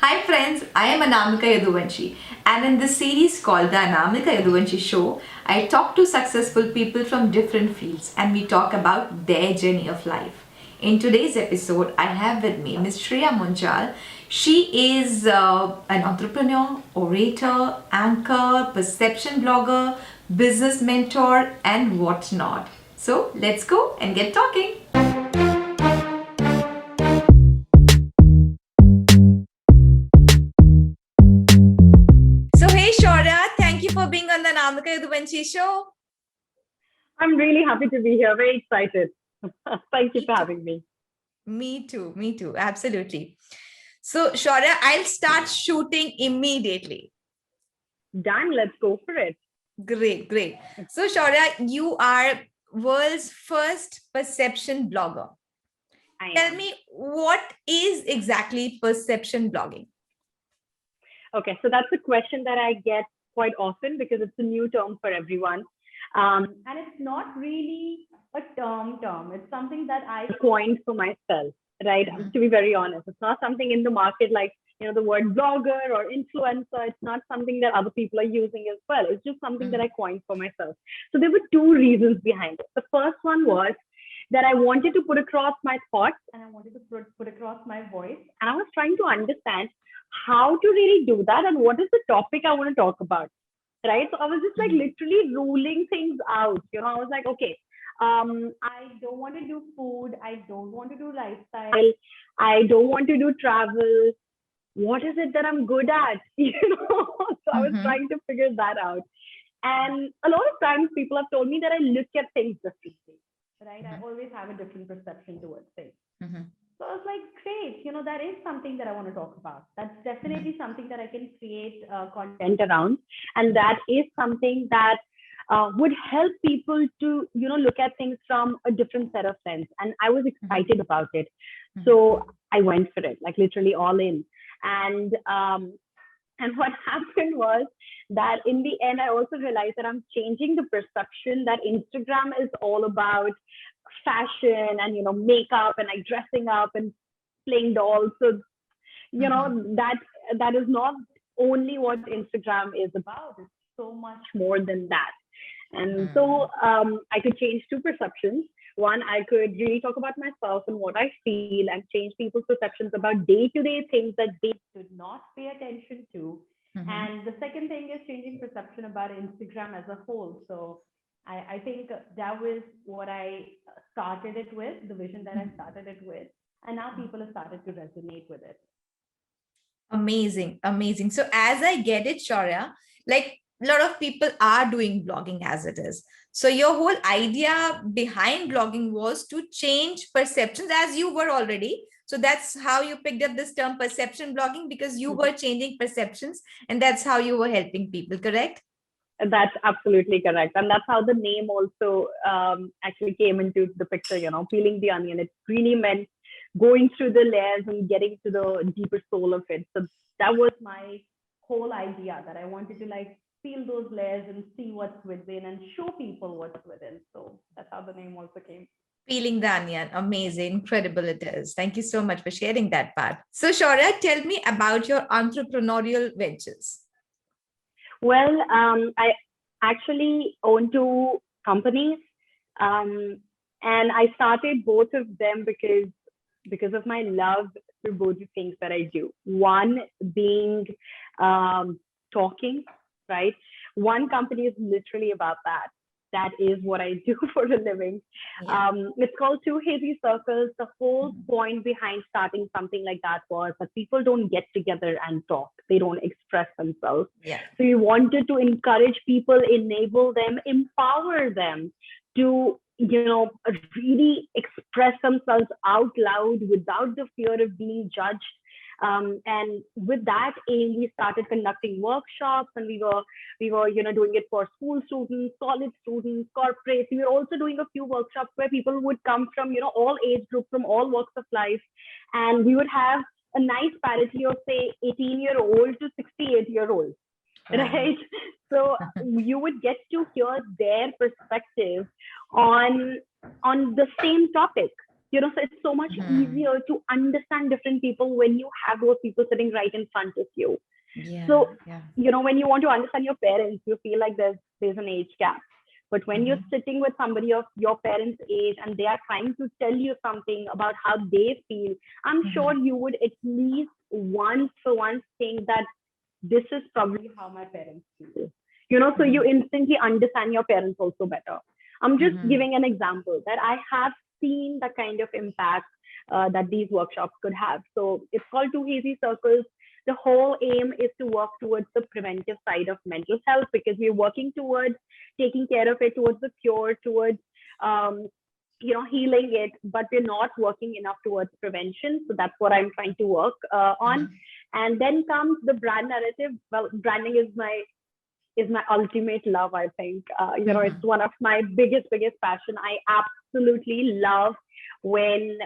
Hi friends, I am Anamika Yaduvanshi, and in this series called the Anamika Yaduvanshi Show, I talk to successful people from different fields and we talk about their journey of life. In today's episode, I have with me Ms. Shreya Munjal. She is an entrepreneur, orator, anchor, perception blogger, business mentor, and whatnot. So let's go and get talking. So, hey Shaurya, thank you for being on the Namika Yaduvanshi show. I'm really happy to be here. Very excited. Thank you Me for too. having me. Me too, absolutely. So, Shaurya, I'll start shooting immediately. Done. Let's go for it. Great. So, Shaurya, you are world's first perception blogger. I Tell am. me, what is exactly perception blogging? Okay, so that's a question that I get quite often because it's a new term for everyone. And it's not really a term. It's something that I coined for myself, right? To be very honest, it's not something in the market like, the word blogger or influencer. It's not something that other people are using as well. It's just something that I coined for myself. So there were two reasons behind it. The first one was that I wanted to put across my thoughts and I wanted to put across my voice. And I was trying to understand how to really do that and what is the topic I want to talk about. Right. So I was just like literally ruling things out. I was like, okay, I don't want to do food. I don't want to do lifestyle. I don't want to do travel. What is it that I'm good at? So I was Mm-hmm. trying to figure that out. And a lot of times people have told me that I look at things differently, right? I always have a different perception towards things. Mm-hmm. So I was like, great, that is something that I want to talk about. That's Mm-hmm. definitely something that I can create content around. And that is something that would help people to, look at things from a different set of lens. And I was excited about it. So I went for it, like literally all in. And what happened was that in the end, I also realized that I'm changing the perception that Instagram is all about fashion and makeup and like dressing up and playing dolls. So Mm-hmm. that is not only what Instagram is about. It's so much more than that. And so I could change two perceptions. One, I could really talk about myself and what I feel and change people's perceptions about day to day things that they should not pay attention to. Mm-hmm. And the second thing is changing perception about Instagram as a whole. So I think that was what I started it with, the vision that I started it with. And now people have started to resonate with it. Amazing. So as I get it, Shaurya, like a lot of people are doing blogging as it is. So your whole idea behind blogging was to change perceptions as you were already. So that's how you picked up this term perception blogging because you were changing perceptions and that's how you were helping people, correct? That's absolutely correct. And that's how the name also actually came into the picture, peeling the onion. It really meant going through the layers and getting to the deeper soul of it. So that was my whole idea, that I wanted to like peel those layers and see what's within and show people what's within. So that's how the name also came. Peeling the onion. Amazing. Incredible it is. Thank you so much for sharing that part. So Shaurya, tell me about your entrepreneurial ventures. Well, I actually own two companies, um, and I started both of them because of my love for both the things that I do. One being talking, right? One company is literally about that. That is what I do for a living. Yeah. It's called Two Hazy Circles. The whole point behind starting something like that was that people don't get together and talk. They don't express themselves. Yeah. So we wanted to encourage people, enable them, empower them to, really express themselves out loud without the fear of being judged. And with that aim, we started conducting workshops, and we were doing it for school students, college students, corporates. We were also doing a few workshops where people would come from all age groups, from all walks of life, and we would have a nice parity of say 18-year-old to 68-year-old, Wow. right? So you would get to hear their perspective on on the same topic. So it's so much Mhm. easier to understand different people when you have those people sitting right in front of you. Yeah, So, yeah. when you want to understand your parents, you feel like there's an age gap. But when you're Mhm. sitting with somebody of your parents' age and they are trying to tell you something about how they feel, I'm sure Mhm. you would at least once for once think that this is probably how my parents feel. So you Mhm. instantly understand your parents also better. I'm just Mhm. giving an example that I have seen the kind of impact that these workshops could have. So it's called Two Hazy Circles. The whole aim is to work towards the preventive side of mental health, because we're working towards taking care of it, towards the cure, towards um, healing it, but we're not working enough towards prevention. So that's what I'm trying to work on. Mhm. And then comes the brand narrative. Well, branding is my ultimate love, I think. It's Mhm. one of my biggest passion. I absolutely love when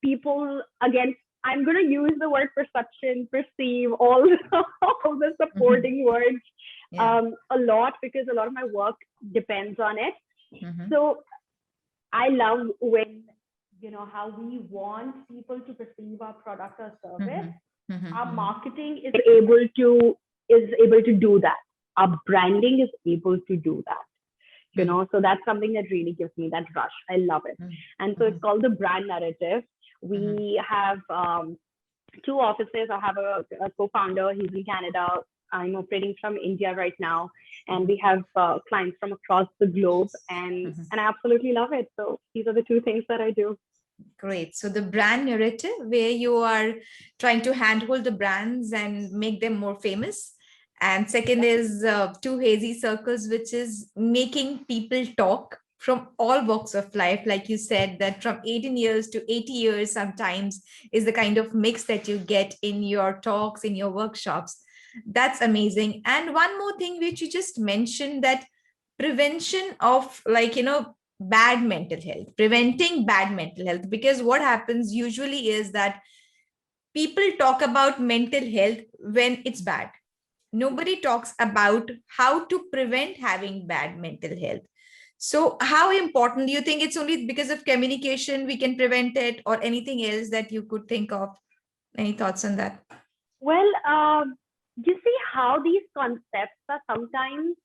people, again, I'm going to use the word perception, perceive, all, all the Mhm. supporting words Yeah. a lot, because a lot of my work depends on it. Mhm. So I love when, how we want people to perceive our product or service. Mhm. Mhm. Our Mhm. marketing is able to do that. Our branding is able to do that. Mhm. So that's something that really gives me that rush. I love it. Mhm. And so it's Mhm. called the brand narrative. Mhm. We have two offices. I have a co-founder. He's in Canada. I'm operating from India right now, and we have clients from across the globe, Mhm. and I absolutely love it. So these are the two things that I do. Great. So the brand narrative, where you are trying to handhold the brands and make them more famous. And second Yep. is Two Hazy Circles, which is making people talk from all walks of life. Like you said, that from 18 years to 80 years sometimes is the kind of mix that you get in your talks, in your workshops. That's amazing. And one more thing, which you just mentioned, that prevention of, bad mental health, preventing bad mental health. Because what happens usually is that people talk about mental health when it's bad. Nobody talks about how to prevent having bad mental health. So how important do you think? It's only because of communication we can prevent it, or anything else that you could think of? Any thoughts on that? Well, you see how these concepts are sometimes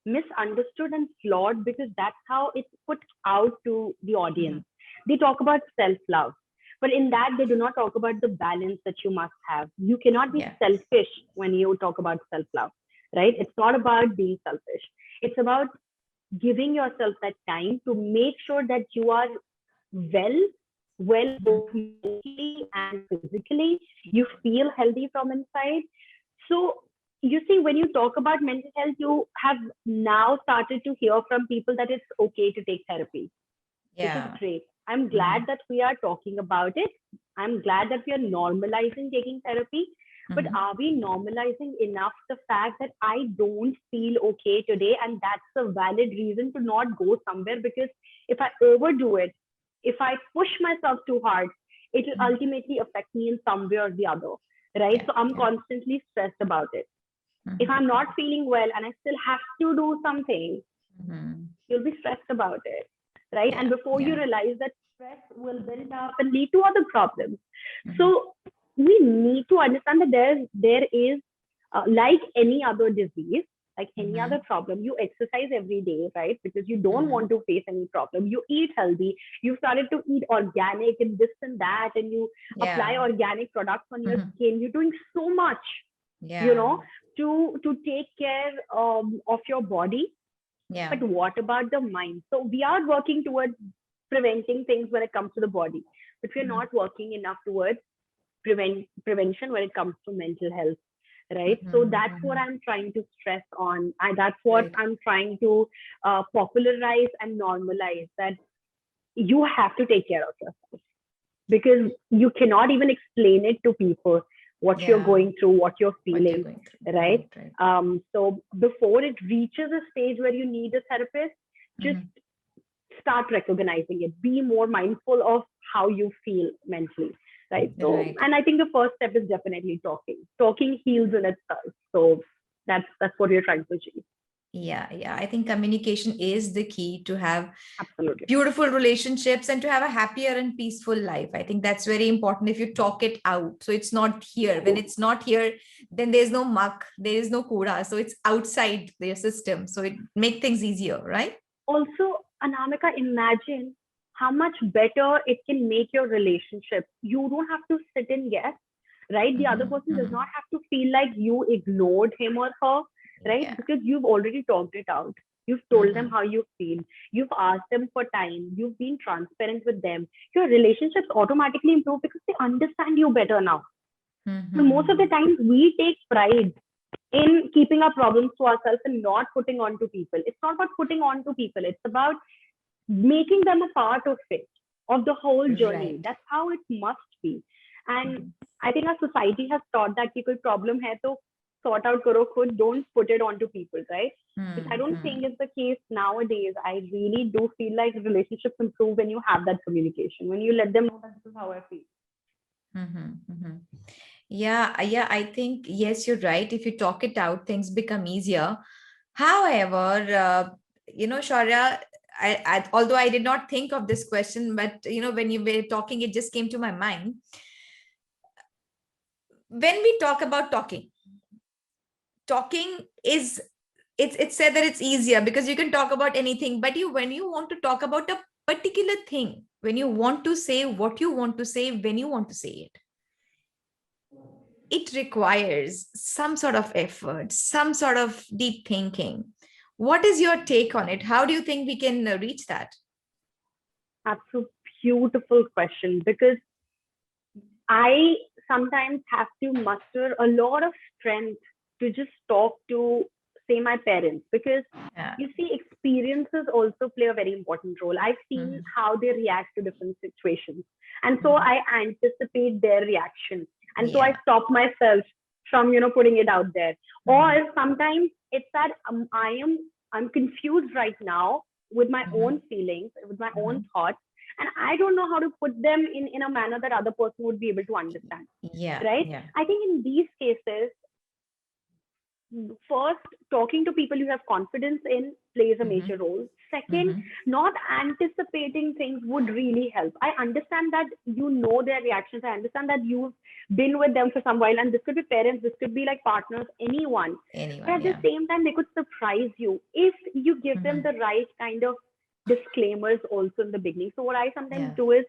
misunderstood and flawed, because that's how it's put out to the Mhm. audience. They talk about self love, but in that, they do not talk about the balance that you must have. You cannot be Yeah. selfish when you talk about self love, right? It's not about being selfish, it's about giving yourself that time to make sure that you are well, well, Mhm. both mentally and physically. You feel healthy from inside. So, you see, when you talk about mental health, you have now started to hear from people that it's okay to take therapy, which is Yeah. great. I'm glad Mhm. that we are talking about it. I'm glad that we are normalizing taking therapy. But Mhm. are we normalizing enough the fact that I don't feel okay today? And that's a valid reason to not go somewhere, because if I overdo it, if I push myself too hard, it will Mhm. ultimately affect me in some way or the other. Right. Yeah. So I'm Yeah. constantly stressed about it. If Mhm. I'm not feeling well and I still have to do something, Mhm. you'll be stressed about it, right? And Yeah. before you Yeah. realize that, stress will build up and lead to other problems. Mhm. So we need to understand that there is like any other disease, like any other Mhm. problem. You exercise every day, right? Because you don't want Mhm. to face any problem. You eat healthy. You started to eat organic and this and that, and you apply Yeah. organic products on your Mhm. skin. You're doing so much, you Yeah. know, to take care of your body. Yeah. But what about the mind? So we are working towards preventing things when it comes to the body, but we're Mhm. not working enough towards prevention when it comes to mental health, right? So Mhm. that's what Mhm. I'm trying to stress on. That's what Right. I'm trying to popularize and normalize, that you have to take care of yourself, because you cannot even explain it to people what you're Yeah. going through, what you're What you're feeling, going through. right? Right. Right. So before it reaches a stage where you need a therapist, just Mhm. start recognizing it. Be more mindful of how you feel mentally, right? So, Right. and I think the first step is definitely talking. Talking heals in itself. So that's what we're trying to achieve. Yeah. I think communication is the key to have Absolutely. beautiful relationships and to have a happier and peaceful life. I think that's very important if you talk it out. So it's not here. When it's not here, then there's no muck, there is no kuda. So it's outside their system. So it make things easier, right? Also, Anamika, imagine how much better it can make your relationship. You don't have to sit and guess, right? The other person does not have to feel like you ignored him or her, right? Yeah. Because you've already talked it out. You've told them how you feel. You've asked them for time. You've been transparent with them. Your relationships automatically improve because they understand you better now. So most of the times we take pride in keeping our problems to ourselves and not putting on to people. It's not about putting on to people. It's about making them a part of it, of the whole journey. Right. That's how it must be. And I think our society has taught that कि कोई problem है तो sort out करो खुद, don't put it onto people, right? Which I don't think is the case nowadays. I really do feel like relationships improve when you have that communication, when you let them know that this is how I feel. Yeah, I think, yes, you're right. If you talk it out, things become easier. However, Shaurya, although I did not think of this question, but when you were talking, it just came to my mind. When we talk about talking is, it's said that it's easier because you can talk about anything, but when you want to talk about a particular thing, when you want to say what you want to say, when you want to say it requires some sort of effort, some sort of deep thinking. What is your take on it? How do you think we can reach that? That's a beautiful question because I sometimes have to muster a lot of strength to just talk to, say, my parents, because you see, experiences also play a very important role. I've seen how they react to different situations. And so I anticipate their reaction. And so I stop myself from, putting it out there. Or sometimes it's that I'm confused right now with my own feelings, with my own thoughts, and I don't know how to put them in a manner that other person would be able to understand. Right? Yeah. I think in these cases, first, talking to people you have confidence in plays a major role. Second, not anticipating things would really help. I understand that you know their reactions. I understand that you've been with them for some while, and this could be parents, this could be like partners, anyone. But at the same time, they could surprise you if you give them the right kind of disclaimers also in the beginning. So what I sometimes do is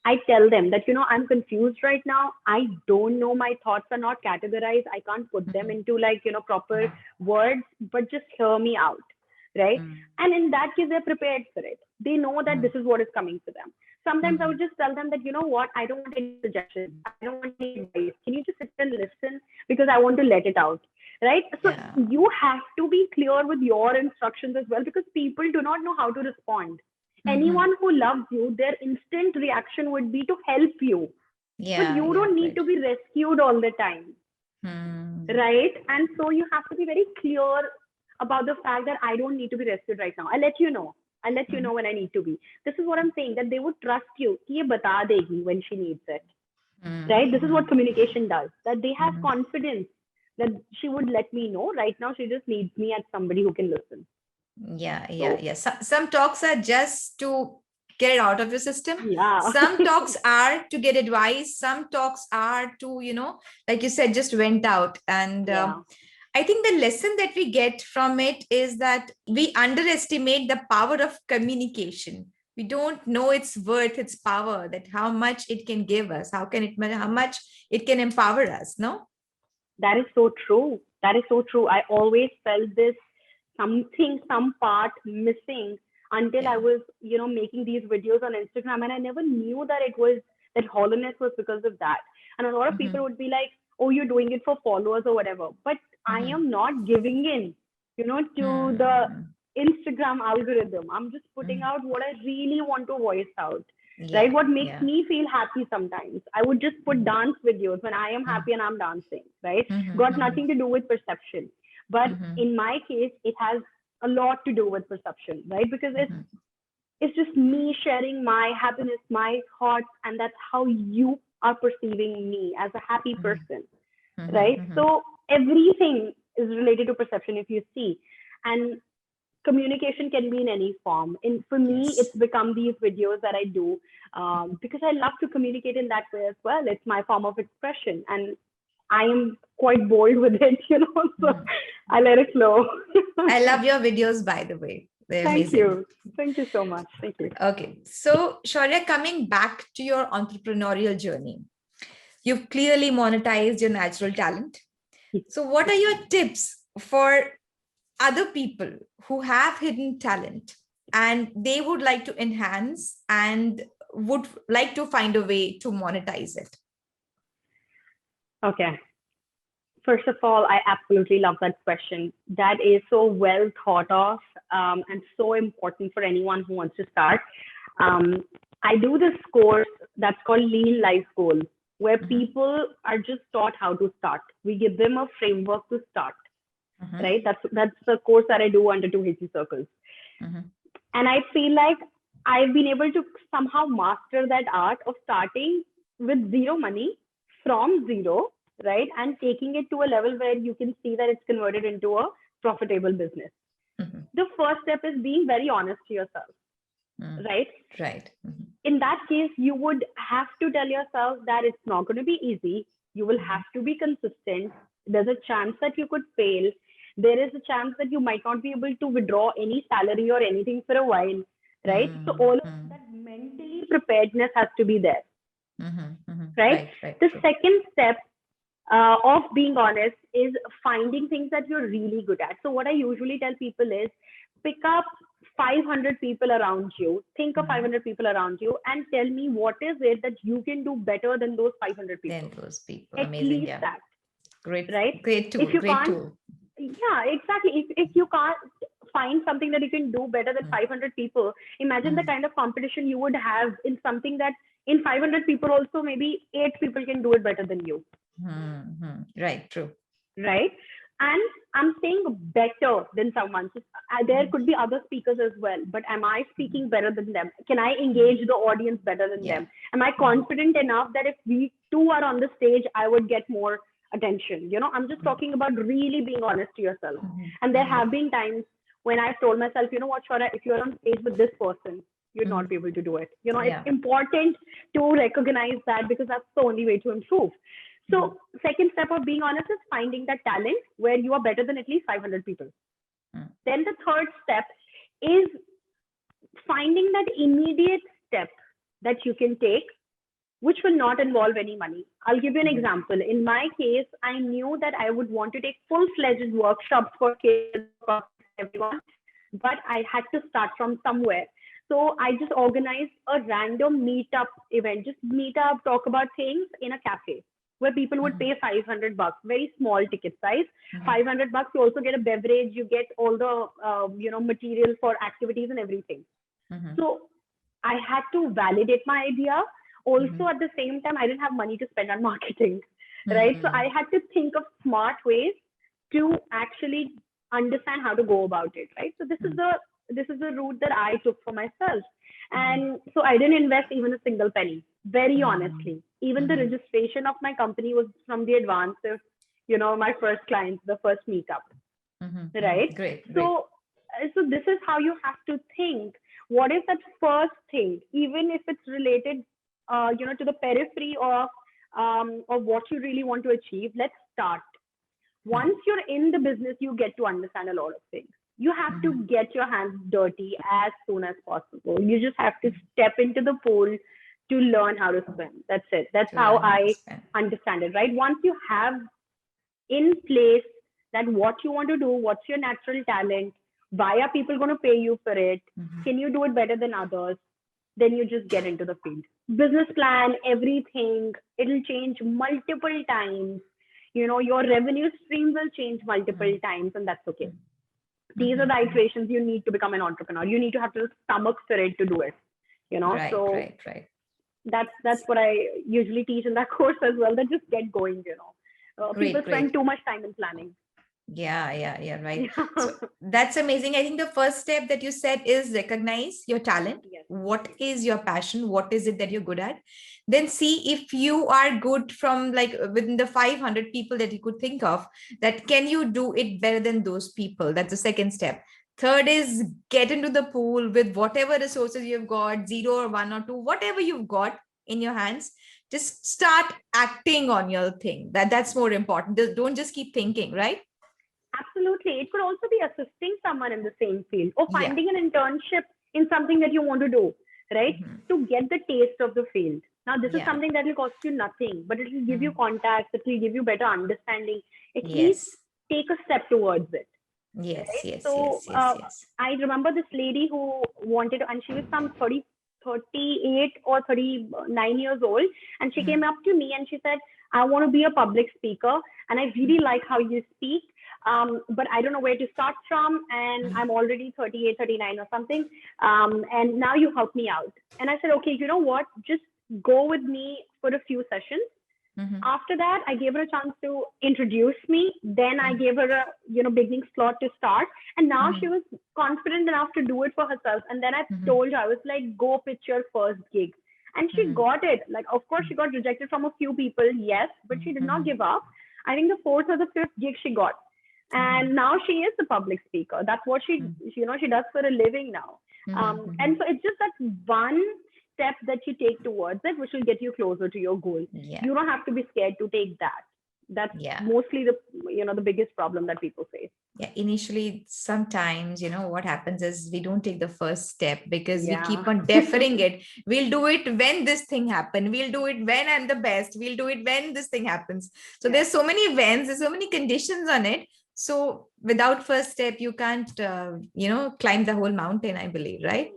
I tell them that, I'm confused right now. I don't know. My thoughts are not categorized. I can't put them into proper words, but just hear me out. Right. And in that case, they're prepared for it. They know that this is what is coming to them. Sometimes I would just tell them that, what, I don't want any suggestions. I don't want any advice. Can you just sit and listen? Because I want to let it out. Right. So you have to be clear with your instructions as well, because people do not know how to respond. Anyone who loves you, their instant reaction would be to help you. But you don't need to be rescued all the time. Right? And so you have to be very clear about the fact that I don't need to be rescued right now. I'll let you know. I'll let you know when I need to be. This is what I'm saying, that they would trust you. Ye bata degi when she needs it. Right? This is what communication does. That they have confidence that she would let me know. Right now, she just needs me as somebody who can listen. Yeah. Some talks are just to get it out of your system. Some talks are to get advice. Some talks are to, like you said, just went out. And I think the lesson that we get from it is that we underestimate the power of communication. We don't know its worth, its power, that how much it can give us, how much it can empower us. No? That is so true. That is so true. I always felt this some part missing until I was, making these videos on Instagram, and I never knew that hollowness was because of that. And a lot of people would be like, oh, you're doing it for followers or whatever. But I am not giving in, to the Instagram algorithm. I'm just putting out what I really want to voice out. Right? What makes me feel happy sometimes. I would just put dance videos when I am happy and I'm dancing, right? Got nothing to do with perception. But in my case, it has a lot to do with perception, right? Because it's just me sharing my happiness, my thoughts, and that's how you are perceiving me as a happy person, right? So everything is related to perception, if you see. And communication can be in any form. And for me, Yes. it's become these videos that I do because I love to communicate in that way as well. It's my form of expression, and I am quite bold with it, so Mhm. I let it flow. I love your videos, by the way. They're Thank amazing. you. Thank you so much. Thank you. Okay. So, Shaurya, coming back to your entrepreneurial journey, you've clearly monetized your natural talent. So, what are your tips for other people who have hidden talent and they would like to enhance and would like to find a way to monetize it? Okay. First of all, I absolutely love that question. That is so well thought of and so important for anyone who wants to start. Um, I do this course that's called Lean Life Goal, where Mhm. people are just taught how to start. We give them a framework to start, Mhm. right? That's the course that I do under 2HE Circles. Mhm. And I feel like I've been able to somehow master that art of starting with zero money from zero, right? And taking it to a level where you can see that it's converted into a profitable business. Mhm. The first step is being very honest to yourself, Mhm. right? Right. Mhm. In that case, you would have to tell yourself that it's not going to be easy. You will have to be consistent. There's a chance that you could fail. There is a chance that you might not be able to withdraw any salary or anything for a while, right? So all of Mhm. that mentally preparedness has to be there, Mhm. Mhm. right? Right. Right. The True. second step of being honest is finding things that you're really good at. So what I usually tell people is pick up 500 people around you, think of Mhm. 500 people around you, and tell me what is it that you can do better than those 500 Then people. those people. At Amazing. least Yeah. that, Great. right? Great If tool. you Great can't, tool. yeah, exactly. If you can't find something that you can do better than Mhm. 500 people, imagine the Mhm. kind of competition you would have in something that in 500 people also maybe 8 people can do it better than you, Mhm. Right. True. right? And I'm saying better than someone. So, there Mhm. could be other speakers as well, but am I Mhm. speaking better than them? Can I Mhm. engage the audience better than Yeah. them? Am I Mhm. confident enough that if we two are on the stage, I would get more attention? I'm just Mhm. talking about really being honest to yourself. Mhm. And there Mhm. have been times when I've told myself, you know what, Shwara, if you're on stage with this person, you'd not Mhm. be able to do it. It's Yeah. important to recognize that because that's the only way to improve. Mhm. So second step of being honest is finding that talent where you are better than at least 500 people. Mhm. Then the third step is finding that immediate step that you can take, which will not involve any money. I'll give you an Mhm. example. In my case, I knew that I would want to take full-fledged workshops for kids, for everyone, but I had to start from somewhere. So I just organized a random meetup event, just meet up, talk about things in a cafe where people would Mhm. pay 500 bucks, very small ticket size. Mhm. 500 bucks, you also get a beverage, you get all the, material for activities and everything. Mhm. So I had to validate my idea. Also, Mhm. at the same time, I didn't have money to spend on marketing, right? So I Mhm. had to think of smart ways to actually understand how to go about it, right? So Mhm. this is the route that I took for myself. Mhm. And so I didn't invest even a single penny, very Mhm. honestly. Even the Mhm. registration of my company was from the advance of, my first client, the first meetup, Mhm. Mhm. right? Great. Great. So this is how you have to think. What is that first thing, even if it's related, to the periphery of what you really want to achieve? Let's start. Mhm. Once you're in the business, you get to understand a lot of things. You have Mhm. to get your hands dirty as soon as possible. You just have to step into the pool to learn how to swim. That's it. That's To how learn how to I spend. understand it, right? Once you have in place that what you want to do, what's your natural talent, why are people going to pay you for it, Mhm. can you do it better than others, then you just get into the field. Business plan, everything, it'll change multiple times. Your revenue stream will change multiple Mhm. times, and that's okay. These are Mhm. the Mhm. iterations you need to become an entrepreneur. You need to have the stomach for it to do it. Right. So Right. Right. that's what I usually teach in that course as well. That just get going. People Great. spend Great. too much time in planning. Yeah, right. So that's amazing. I think the first step that you said is recognize your talent. Yes. What is your passion? What is it that you're good at? Then see if you are good from like within the 500 people that you could think of, that can you do it better than those people? That's the second step. Third is get into the pool with whatever resources you've got, zero or one or two, whatever you've got in your hands. Just start acting on your thing. That's more important. Don't just keep thinking, right? Absolutely. It could also be assisting someone in the same field or Yeah. finding an internship in something that you want to do, right? Mhm. To get the taste of the field. Now, this is Yeah. something that will cost you nothing, but it will give you Mhm. contacts, it will give you better understanding. At least Yes. take a step towards it, Yes. right? Yes. So, Yes. Yes. Yes. I remember this lady who wanted, and she was some 38 or 39 years old, and she came Mhm. up to me and she said, I want to be a public speaker, and I really like how you speak, but I don't know where to start from, and I'm already 38, 39 or something, and now you help me out. And I said, okay, you know what, just go with me for a few sessions. Mhm. After that, I gave her a chance to introduce me. Then I Mhm. gave her a beginning slot to start, and now she Mhm. was confident enough to do it for herself. And then I Mhm. told her, I was like, go pitch your first gig, and she Mhm. got it. Like, of course, she got rejected from a few people, yes, but she did not Mhm. give up. I think the fourth or the fifth gig she got, and Mhm. now she is a public speaker. That's what Mhm. she does for a living now. Mhm. And Mhm. so it's just that one step that you take towards it, which will get you closer to your goal. Yeah. You don't have to be scared to take that. That's Yeah. mostly the biggest problem that people face. Yeah. Initially, sometimes, what happens is we don't take the first step because we Yeah. keep on deferring it. We'll do it when this thing happens. We'll do it when I'm the best. We'll do it when this thing happens. So Yeah. there's so many whens, there's so many conditions on it. So without first step, you can't, climb the whole mountain, I believe, right?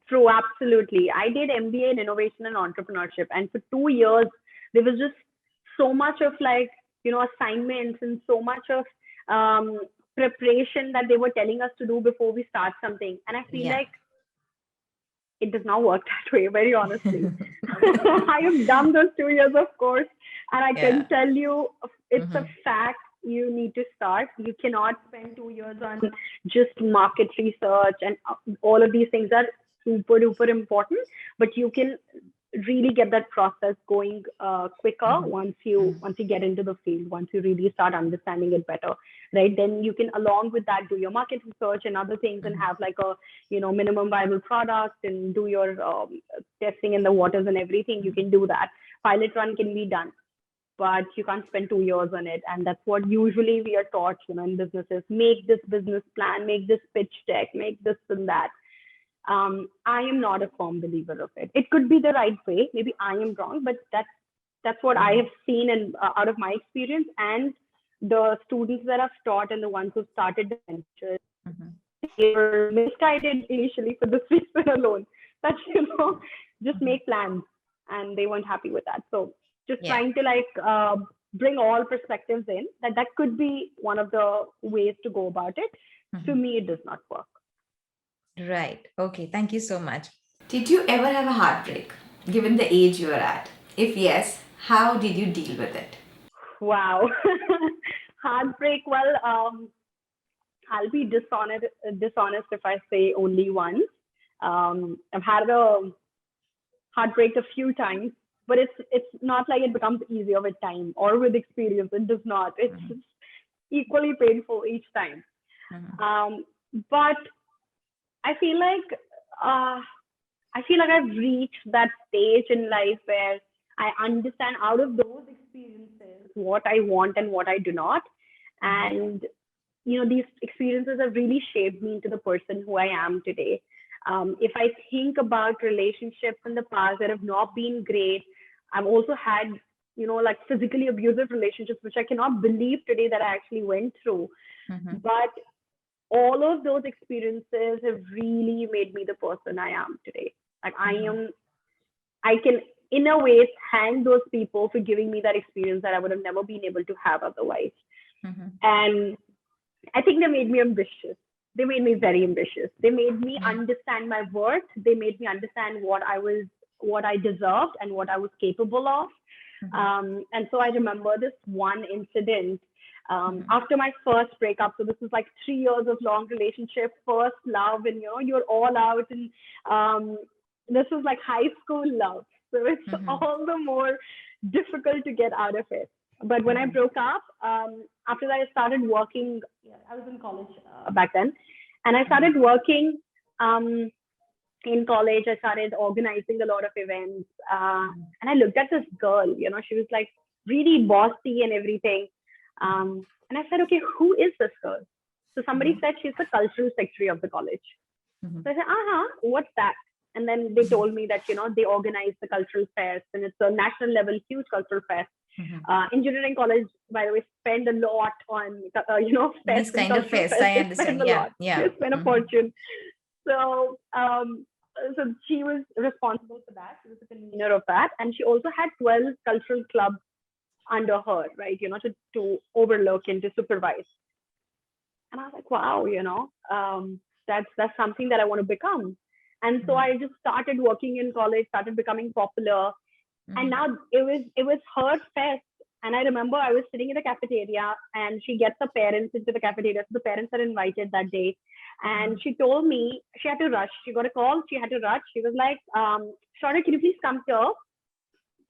True, absolutely. I did MBA in innovation and entrepreneurship, and for 2 years there was just so much of assignments and so much of um, preparation that they were telling us to do before we start something, and I feel Yeah. like it does not work that way, very honestly. I have done those 2 years of course, and I can Yeah. tell you it's a Mhm. fact. You need to start. You cannot spend 2 years on just market research, and all of these things are super duper important, but you can really get that process going quicker Mhm. once you get into the field, once you really start understanding it better, right? Then you can, along with that, do your market research and other things, and Mhm. have like a minimum viable product, and do your testing in the waters and everything. You can do that. Pilot run can be done, but you can't spend 2 years on it. And that's what usually we are taught, in businesses. Make this business plan, make this pitch deck, make this and that. I am not a firm believer of it. It could be the right way. Maybe I am wrong, but that's what I have Mhm. seen and out of my experience, and the students that I've taught and the ones who started the ventures, Mhm. they were misguided initially for this reason alone. That just Mhm. make plans, and they weren't happy with that. So just Yeah. trying to bring all perspectives in, that could be one of the ways to go about it. To Mhm. me, it does not work. Right. Okay. Thank you so much. Did you ever have a heartbreak, given the age you are at? If yes, how did you deal with it? Wow. Heartbreak. Well, I'll be dishonest if I say only once. I've had a heartbreak a few times, but it's not like it becomes easier with time or with experience. It does not. It's Mhm. equally painful each time. Mhm. Um, but I feel like uh, I've reached that stage in life where I understand out of those experiences what I want and what I do not. Mhm. And these experiences have really shaped me into the person who I am today. If I think about relationships in the past that have not been great, I've also had, like physically abusive relationships, which I cannot believe today that I actually went through. Mhm. But all of those experiences have really made me the person I am today. Like Mhm. I can, in a way, thank those people for giving me that experience that I would have never been able to have otherwise. Mhm. And I think they made me ambitious. They made me very ambitious. They made me Yeah. understand my worth. They made me understand what I deserved and what I was capable of. Mhm. And so I remember this one incident. After my first breakup, so this was like 3 years of long relationship, first love, and you're all out, and this was like high school love, so it's all the more difficult to get out of it. But when I broke up, after that I started working. I was in college back then, and I started working. Um, in college, I started organizing a lot of events. And I looked at this girl, she was like really bossy and everything. And I said, okay, who is this girl? So somebody said she's the cultural secretary of the college. So I said, what's that? And then they told me that, they organize the cultural fest, and it's a national level, huge cultural fest. Engineering college, by the way, spend a lot on, These fest and kind of cultural fests, fest. I They understand. spend a Yeah, lot. yeah. They spend a fortune. So, so she was responsible for that. She was the convener of that, and she also had 12 cultural clubs under her, right? To overlook and to supervise. And I was like, wow, that's something that I want to become. And so I just started working in college, started becoming popular, and now it was her fest. And I remember I was sitting in the cafeteria, and she gets the parents into the cafeteria. So the parents are invited that day. And she told me she had to rush. She got a call. She had to rush. She was like, Shaurya, can you please come here?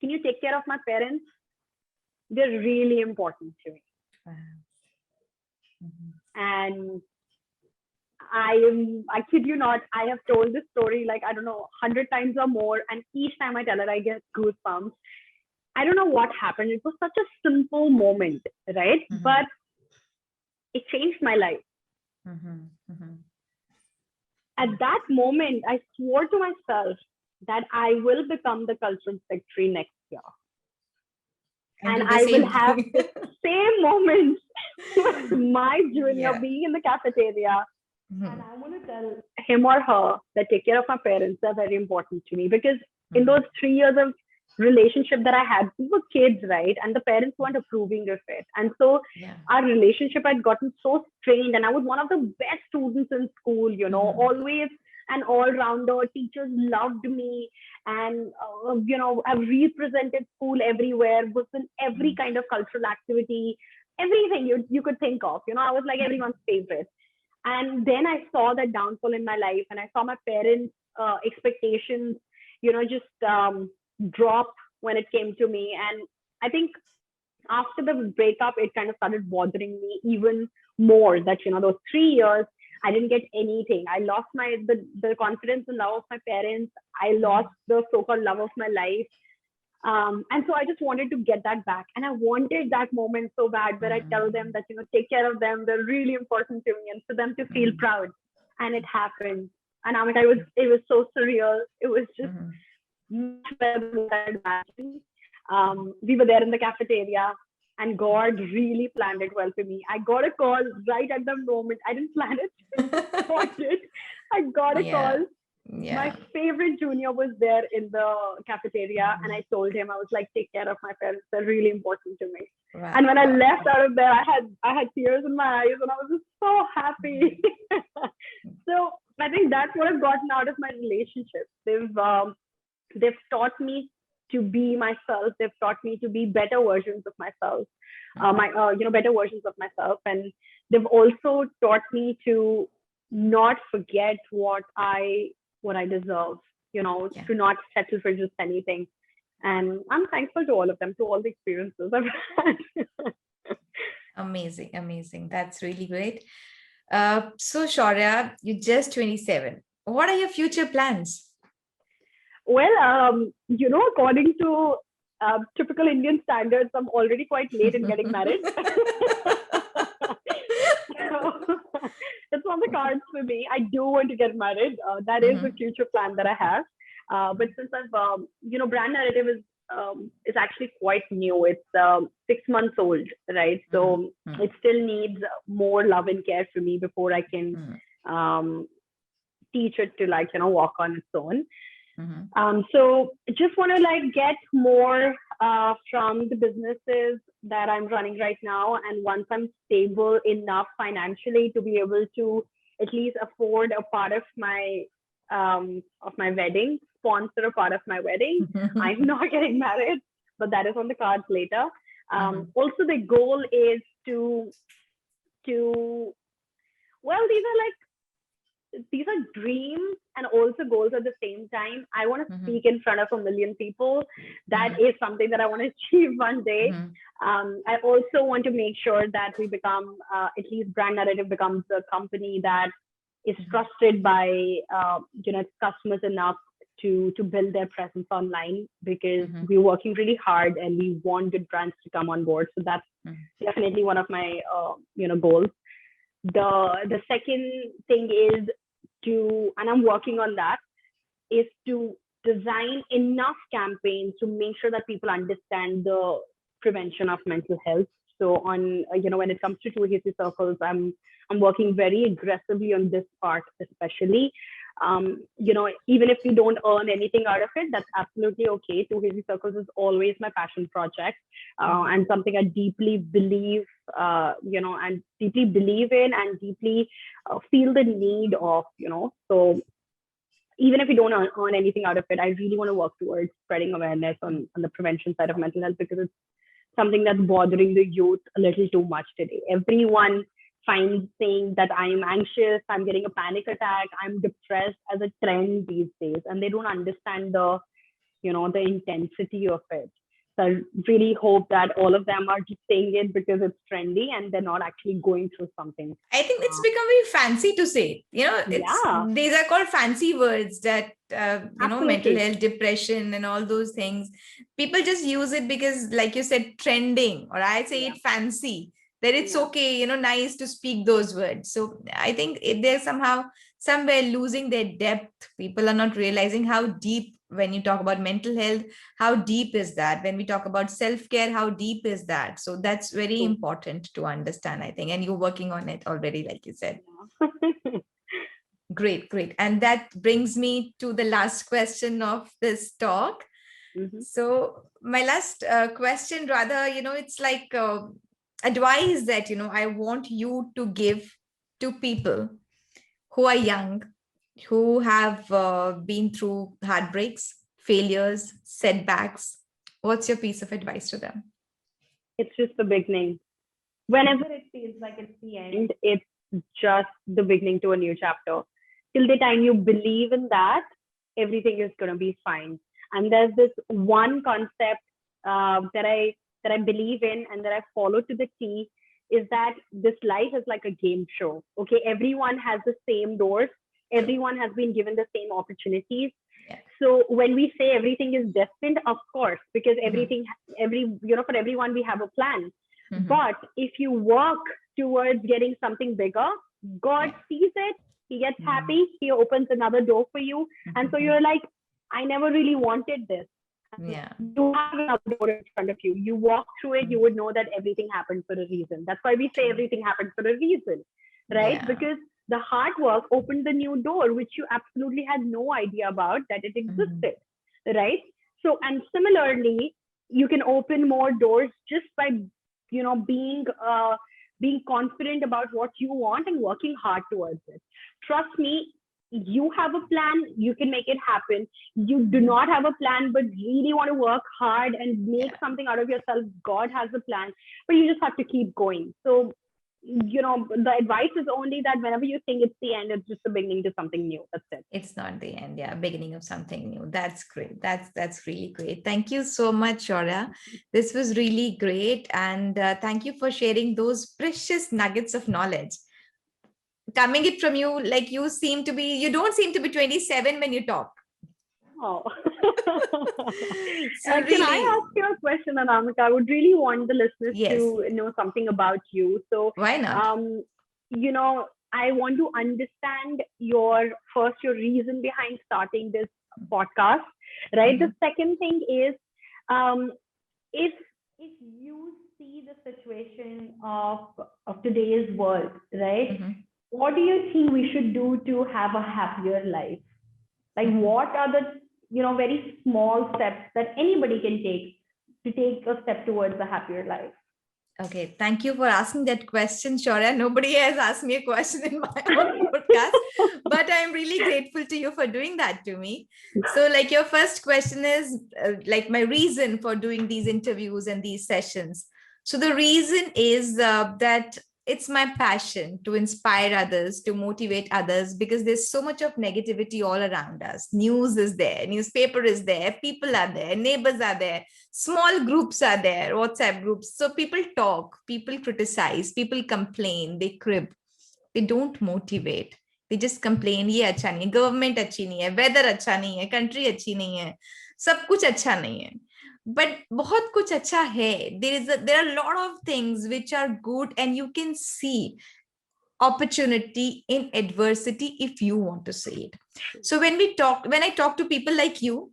Can you take care of my parents? They're really important to me. And I kid you not, I have told this story like, I don't know, 100 times or more. And each time I tell it, I get goosebumps. I don't know what happened. It was such a simple moment, right? But it changed my life. At that moment, I swore to myself that I will become the cultural secretary next year. And I will have the same moment with my junior being in the cafeteria. And I want to tell him or her that take care of my parents. They're very important to me, because in those 3 years of relationship that I had, we were kids, right? And the parents weren't approving of it. And so our relationship had gotten so strained, and I was one of the best students in school, always an all-rounder. Teachers loved me, and I've represented school everywhere, was in every kind of cultural activity, everything you could think of. I was like everyone's favorite. And then I saw that downfall in my life, and I saw my parents' expectations, just drop when it came to me. And I think after the breakup, it kind of started bothering me even more that, those 3 years, I didn't get anything. I lost the confidence and love of my parents. I lost the so-called love of my life. And so I just wanted to get that back. And I wanted that moment so bad where I tell them that, take care of them. They're really important to me, and for them to feel proud. And it happened. And I'm like, it was so surreal. It was just much better than I imagined. We were there in the cafeteria, and God really planned it well for me. I got a call right at the moment. I didn't plan it. I got a call. My favorite junior was there in the cafeteria, and I told him, I was like, take care of my parents. They're really important to me. And when I left out of there, I had tears in my eyes, and I was just so happy. So I think that's what I've gotten out of my relationship. They've taught me to be myself. They've taught me to be better versions of myself, better versions of myself. And they've also taught me to not forget what I deserve, to not settle for just anything. And I'm thankful to all of them, to all the experiences I've had. Amazing. That's really great. So Shaurya, you're just 27. What are your future plans? Well, according to typical Indian standards, I'm already quite late in getting married. It's on the cards for me. I do want to get married. That is a future plan that I have. But since I've, brand narrative is actually quite new. It's 6 months old, right? So it still needs more love and care for me before I can teach it to walk on its own. So just want to get more from the businesses that I'm running right now. And once I'm stable enough financially to be able to at least afford a part of my wedding, sponsor a part of my wedding. I'm not getting married, but that is on the cards later. Also, the goal is to well, these are dreams and also goals at the same time. I want to speak in front of a million people. That is something that I want to achieve one day. I also want to make sure that we become, at least Brand Narrative becomes a company that is trusted by its customers enough to build their presence online, because we're working really hard and we want good brands to come on board. So that's definitely one of my goals. The second thing is and I'm working on that, is to design enough campaigns to make sure that people understand the prevention of mental health. So on, when it comes to Too Hasty Circles, I'm working very aggressively on this part, especially. Even if we don't earn anything out of it, that's absolutely okay. Too Hasty Circles is always my passion project, and something I deeply believe, and deeply believe in, and deeply feel the need of, So even if we don't earn anything out of it, I really want to work towards spreading awareness on the prevention side of mental health, because it's something that's bothering the youth a little too much today. Everyone finds saying that I'm anxious, I'm getting a panic attack, I'm depressed as a trend these days, and they don't understand the intensity of it. So I really hope that all of them are just saying it because it's trendy and they're not actually going through something. I think it's become very fancy to say. These are called fancy words that, mental health, depression, and all those things. People just use it because, like you said, trending, or I say it fancy, that it's okay, nice to speak those words. So I think they're somewhere losing their depth. People are not realizing how deep, when you talk about mental health, how deep is that? When we talk about self-care, how deep is that? So that's very important to understand, I think. And you're working on it already, like you said. Great. And that brings me to the last question of this talk. So my last question, rather, it's like advice that, I want you to give to people who are young, who have been through heartbreaks, failures, setbacks. What's your piece of advice to them? It's just the beginning. Whenever it feels like it's the end, it's just the beginning to a new chapter. Till the time you believe in that, everything is going to be fine. And there's this one concept that I believe in and that I follow to the T, is that this life is like a game show. Okay, everyone has the same doors. Everyone has been given the same opportunities. So when we say everything is destined, of course, because for everyone we have a plan. But if you work towards getting something bigger, God sees it, he gets happy, he opens another door for you. And so you're like, I never really wanted this. You have another door in front of you. You walk through it, you would know that everything happened for a reason. That's why we say everything happened for a reason, right? Because the hard work opened the new door, which you absolutely had no idea about that it existed, right? So, and similarly, you can open more doors just by, being confident about what you want and working hard towards it. Trust me, you have a plan, you can make it happen. You do not have a plan, but really want to work hard and make something out of yourself. God has a plan, but you just have to keep going. So, the advice is only that whenever you think it's the end, it's just the beginning to something new. That's it. It's not the end. Beginning of something new. That's great. That's really great. Thank you so much, Shaurya. This was really great. And thank you for sharing those precious nuggets of knowledge. Coming it from you, like you don't seem to be 27 when you talk. Oh. So can I ask you a question, Anamika? I would really want the listeners to know something about you. So why not? I want to understand your reason behind starting this podcast, right? The second thing is, if you see the situation of today's world, right? What do you think we should do to have a happier life? Like, what are the very small steps that anybody can take to take a step towards a happier life? Okay, thank you for asking that question, Shaurya. Nobody has asked me a question in my own podcast, but I'm really grateful to you for doing that to me. So, like, your first question is like my reason for doing these interviews and these sessions. So the reason is that it's my passion to inspire others, to motivate others, because there's so much of negativity all around us. News is there, newspaper is there, people are there, neighbors are there, small groups are there, WhatsApp groups. So people talk, people criticize, people complain, they crib, they don't motivate. They just complain, ये अच्छा नहीं है, government अच्छी नहीं है, weather अच्छा नहीं है, कंट्री अच्छी नहीं है, सब कुछ अच्छा नहीं है. But बहुत कुछ अच्छा है. There are a lot of things which are good, and you can see opportunity in adversity if you want to see it. So when I talk to people like you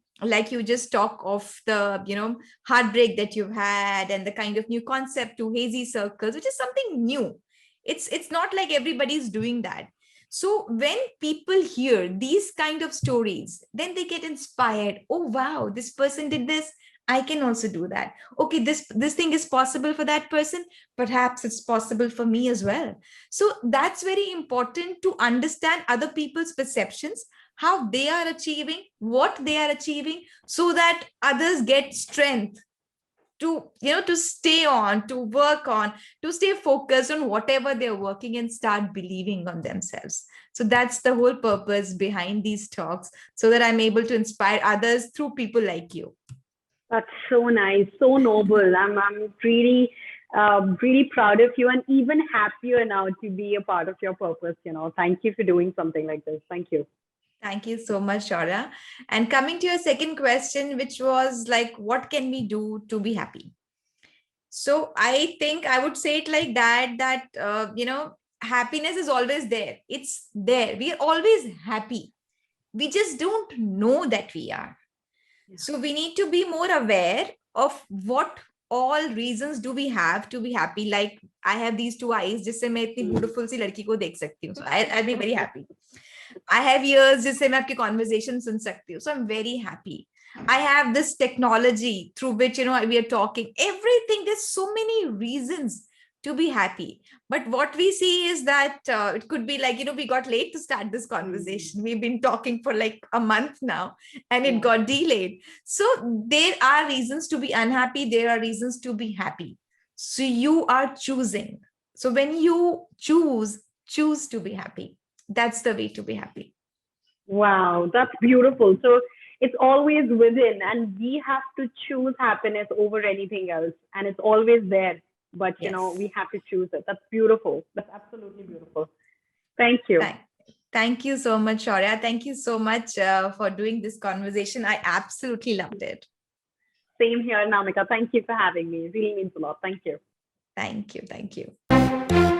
just talk of the, heartbreak that you've had and the kind of new concept to hazy circles, which is something new. It's not like everybody's doing that. So when people hear these kind of stories, then they get inspired. Oh, wow, this person did this. I can also do that. Okay, this thing is possible for that person. Perhaps it's possible for me as well. So that's very important, to understand other people's perceptions, how they are achieving, what they are achieving, so that others get strength to stay on, to work on, to stay focused on whatever they're working, and start believing on themselves. So that's the whole purpose behind these talks, so that I'm able to inspire others through people like you. That's so nice, so noble. I'm really really proud of you, and even happier now to be a part of your purpose. Thank you for doing something like this. Thank you. Thank you so much, Shaurya. And coming to your second question, which was like, what can we do to be happy? So I think I would say it like that happiness is always there. It's there. We are always happy. We just don't know that we are. So we need to be more aware of what all reasons do we have to be happy. Like, I have these two eyes, जिससे मैं इतनी beautiful सी लड़की को देख सकती हूँ. So I'll be very happy. I have ears जिससे मैं आपकी conversation सुन सकती हूँ. So I'm very happy. I have this technology through which we are talking. Everything. There's so many reasons to be happy. But what we see is that it could be like, we got late to start this conversation. We've been talking for like a month now, and it got delayed. So there are reasons to be unhappy. There are reasons to be happy. So you are choosing. So when you choose to be happy. That's the way to be happy. Wow, that's beautiful. So it's always within, and we have to choose happiness over anything else. And it's always there. But, Yes. we have to choose it. That's beautiful. That's absolutely beautiful. Thank you. Thank you so much, Shaurya. Thank you so much for doing this conversation. I absolutely loved it. Same here, Namika. Thank you for having me. It really means a lot. Thank you. Thank you. Thank you.